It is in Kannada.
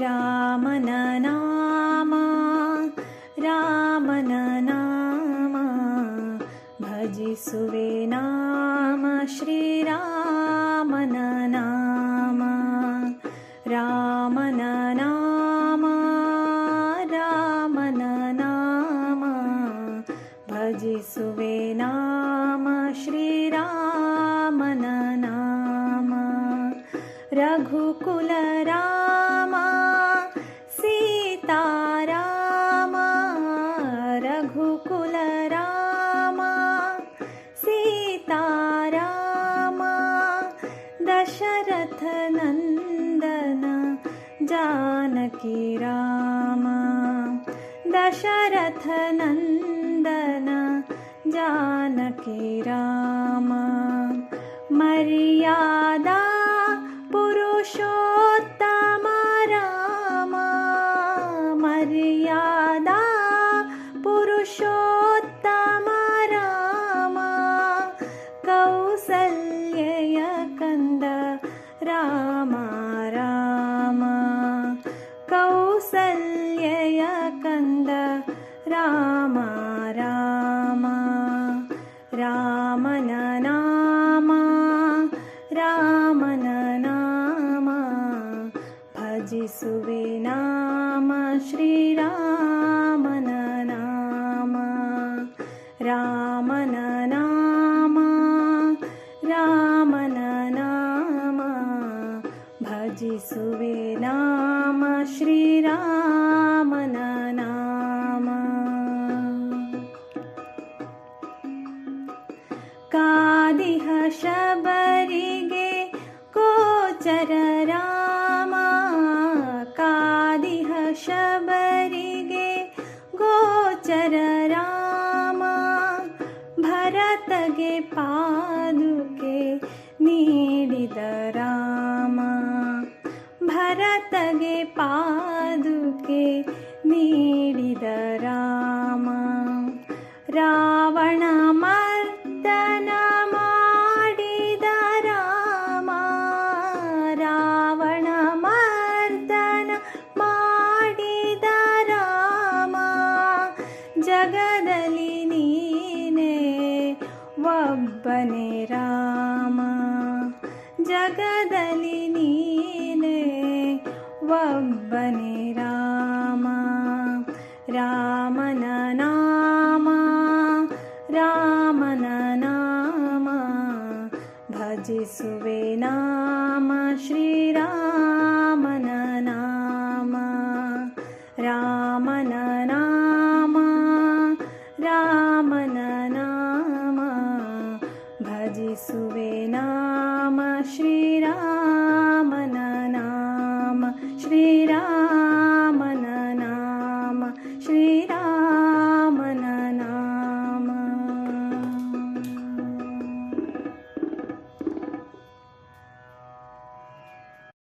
ರಾಮನ ನಾಮ ರಾಮನ ನಾಮ ಭಜಿಸುವೆ ನಾಮ ಶ್ರೀರಾಮನ ನಾಮ ರಾಮನ ನಾಮ ರಾಮನ ನಾಮ ಭಜಿಸುವೆ ನಾಮ ಶ್ರೀರಾಮನ ನಾಮ ರಘುಕುಲ ರಾಮ ಸೀತಾರಾಮ ರಘುಕುಲ ರಾಮ ಸೀತಾರಾಮ ದಶರಥ ನಂದನ ಜಾನಕಿ ರಾಮ ದಶರಥ ನಂದನ ಜಾನಕಿ ರಾಮ ಮರ್ಯಾದಾ ಪುರುಷೋತ್ತಮ ರಾಮ ಮರ್ಯಾದಾ ಪುರುಷೋತ್ತಮ ರಾಮ ಕೌಸಲ್ಯಯ ಕಂದ ರಾಮ ರಾಮ ಕೌಸಲ್ಯಯ ಕಂದ ರಾಮ ರಾಮ ರಾಮನ ನಾಮ ರಾಮನ ನಾಮ ಭಜಿಸುವೆ ನಾಮ ಶ್ರೀರಾಮನ ನಾಮ ರಾಮನ ನಾಮ ರಾಮನ ನಾಮ ಭಜಿಸುವೆ ನಾಮ ಶ್ರೀರಾಮನ ನಾಮ ಕಾದಿಹ ಶಬರಿಗೆ ಗೋಚರ ರಾಮ ಕಾದಿಹ ಶಬರಿಗೆ ಗೋಚರ ರಾಮ ಭರತಗೆ ಪಾದುಕೆ ನೀಡಿದ ರಾಮ ಭರತಗೆ ಪಾದುಕೆ ನೀಡಿದ